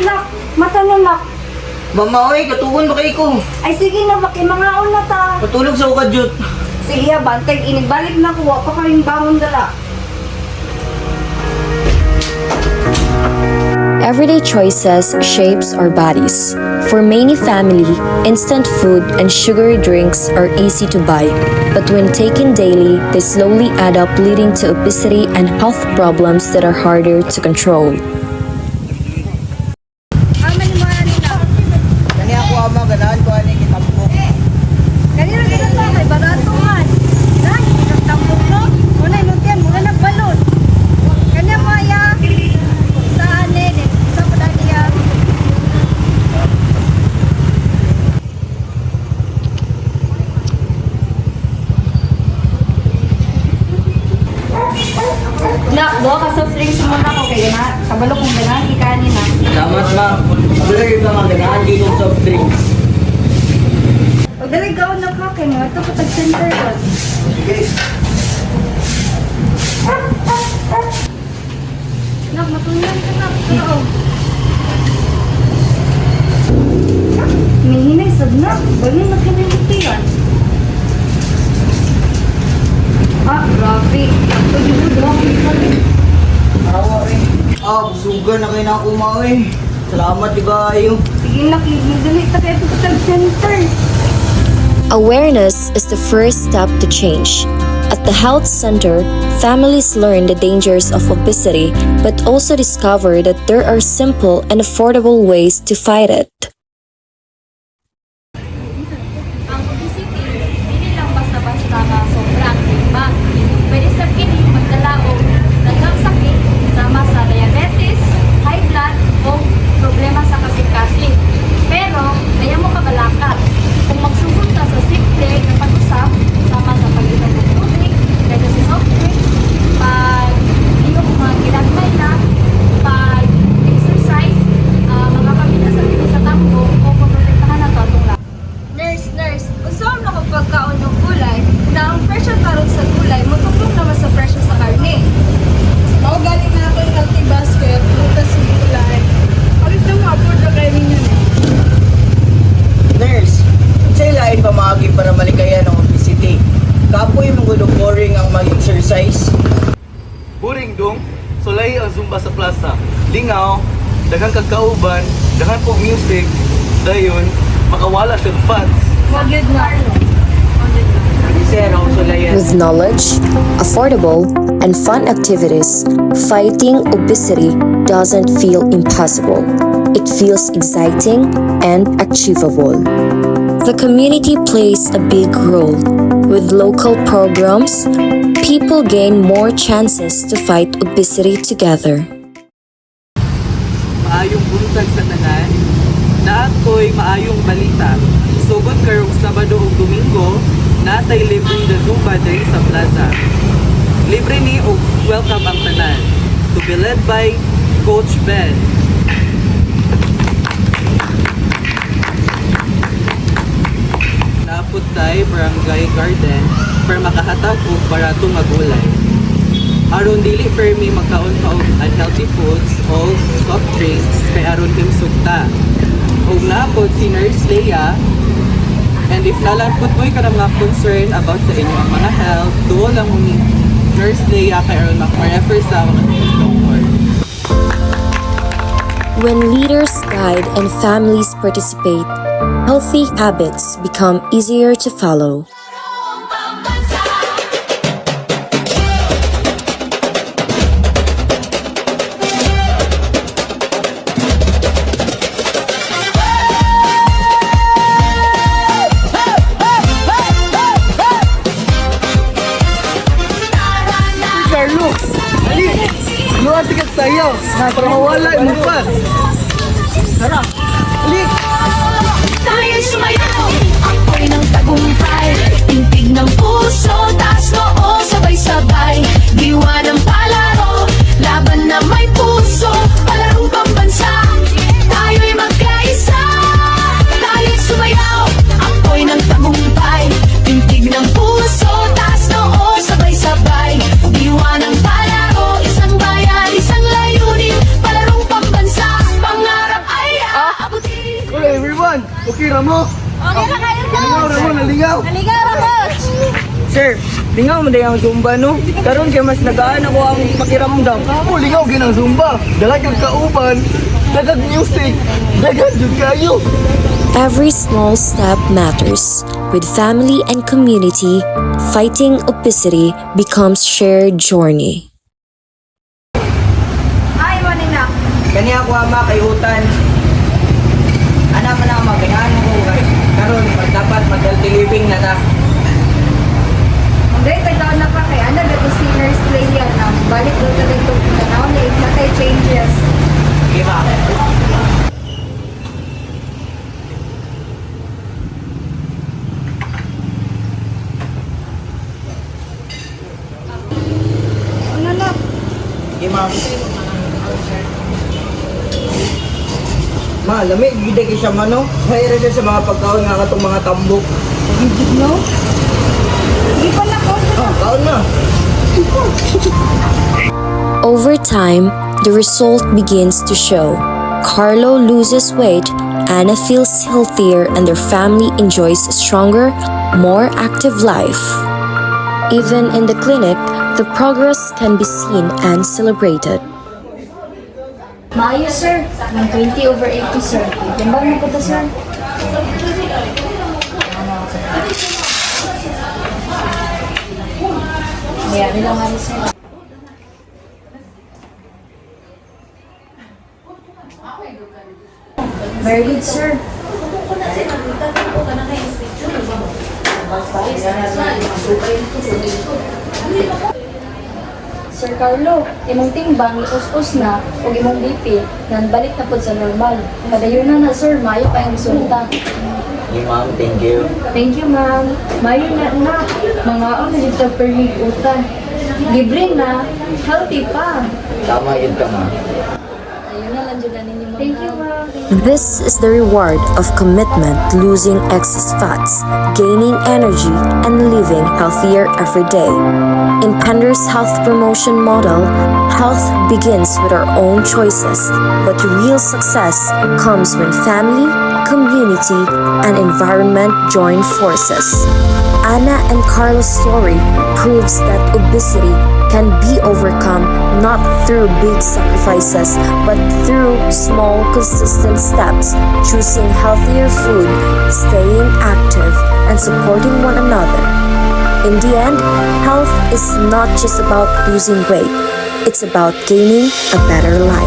Nak, mata na nak. Mama, oy, katugon ba kay ko? Ay sige na, makimangaon na ta. Patulog sa ukadyot. Sige ha, bantay, inibalik na kuha pa kaming bangon dala. Everyday choices shapes our bodies. For many family, instant food and sugary drinks are easy to buy, but when taken daily, they slowly add up, leading to obesity and health problems that are harder to control. Kani ako ama, ganahan ko ani kitambok. Kanina kita to, may baratungan. Nay, nagtambok no? Muna inutian, muna nagbalon. Kanya maya, sa anin, sa padaniya. Nak, doon ka soft drinks muna ko kaya na. Kabalo kong ganahan, ikani na. Salamat ma. Abulay ka mga ganahan dito soft drinks. O dali gawin na ka, kaya nga ito patag-center doon. Sige. Nak, matunan ka na. Oo. Mihinay sad na. Balon na kinilitiran. Ah, grabe. Ito yung doon. Awa eh. Busugan na kayo na ako ma eh. Salamat di kayo. Sige na, dali ta kaya ito patag-center. Awareness is the first step to change. At the health center, families learn the dangers of obesity, but also discover that there are simple and affordable ways to fight it. Ang obesity, hindi lang basta-basta na sobrang timbang. Pwede sa kini magdala og daghang sakit sama sa diabetes, high blood o problema sa kasing-kasing. Pero kaya mo kabalakat kung magsusod ka sa simple na pag-usap sama sa pag-inom ng tubig, kaya sa soft drinks, pag iyong mga ginagmay na, pag exercise, mga pamilya sa tambo o protektahan na to atong lahat. Nurse, usaw na kung pagkaon ng gulay na ang presyo karon sa gulay matuklong naman sa presyo sa karne. Mao galing na ako yung healthy basket, prutas sa gulay. Alit na ma-afford na kayo ninyo eh. Nurse, sa ilain pamagi para malikayan ng obesity. Kapoy mong boring ang mag-exercise. Buring dong, sulay ang Zumba sa plaza. Lingaw, daghang kagkauban, daghang po music, dayon, makawala siya fans. Wag yun na. Sir, ang sulayan. With knowledge, affordable, and fun activities, fighting obesity doesn't feel impossible. It feels exciting and achievable. The community plays a big role. With local programs, people gain more chances to fight obesity together. Maayong buntag sa tanan, naatoy maayong balita. Sugod karong Sabado ug Domingo, natay libre na Zumba diri sa plaza. Libre ni ug welcome ang tanan. To be led by Coach Ben. Naapod tay Barangay Garden para makahatag og barato nga gulay. Aron dili permi magkaon pa og unhealthy foods o soft drinks kay aron himsog ta. Og naapod si Nurse Leia. And if nalangkot mo ka ng mga concern about sa inyong mga health, doon lang mo ni Nurse Leia kay aron ma-refer sa mga doctor. When leaders guide and families participate, healthy habits become easier to follow. Carlos! Ali! Luha tikat sayaw! Para mawala yung fans! Tara! Ali! Tayo'y sumayaw, ako'y ng tagumpay. Tintig ng puso, taas noo, sabay-sabay. Diwa ng palaro, laban na may puso. Palarong pambansa, tayo'y magkaisa. Tayo'y sumayaw, ako'y ng tagumpay. Tintig ng puso, taas noo, sabay-sabay. Diwa ng palaro, isang bayan, isang layunin. Palarong pambansa, pangarap mo. Okay na kayo, Lingaw, coach. Ramon, naligaw. Naligaw na, coach. Sir, lingaw mo din ang Zumba, no? Karon kay mas nagaan ako ang pakiramdam. Oh, lingaw ginang Zumba. Dalagang kauban. Dagang music. Dagang jud kayo. Every small step matters. With family and community, fighting obesity becomes shared journey. Ay, manin na. Kani ako ama kay Utan. Anak na maganahan ko karon dapat mag-healthy living na na. Hindi, tagdaon na pa kay ano, dito seniors play yan. Balik doon na dito. Tanaw na if natay changes. Sige ma. Ano na? Sige ma. Ma, lami, gida kay siya mano. Hayra siya sa mga pagkaon nga katong mga tambok. No? Hindi pa na, coach. Kaon na. Over time, the result begins to show. Carlo loses weight, Anna feels healthier, and their family enjoys a stronger, more active life. Even in the clinic, the progress can be seen and celebrated. Maayo, sir. 120/80, sir. Timbang mo po to, sir. Mayari lang nga, sir. Very good, sir. Sir Carlo, imong timbang ius-us na ug imong BP nan balik na pud sa normal. Padayon na sir, mayo pa yung resulta. Hey ma'am, thank you. Thank you, ma'am. Mayo na. Mga na dito per week utan. Libre na, healthy pa. Tama yun ka ma. Ayun na lang dyan ninyo, ma'am. Thank you, ma'am. This is the reward of commitment, losing excess fats, gaining energy, and living healthier every day. In Pender's health promotion model, health begins with our own choices, but real success comes when family, community, and environment join forces. Anna and Carlo's story proves that obesity can be overcome not through big sacrifices, but through small, consistent steps, choosing healthier food, staying active, and supporting one another. In the end, health is not just about losing weight, it's about gaining a better life.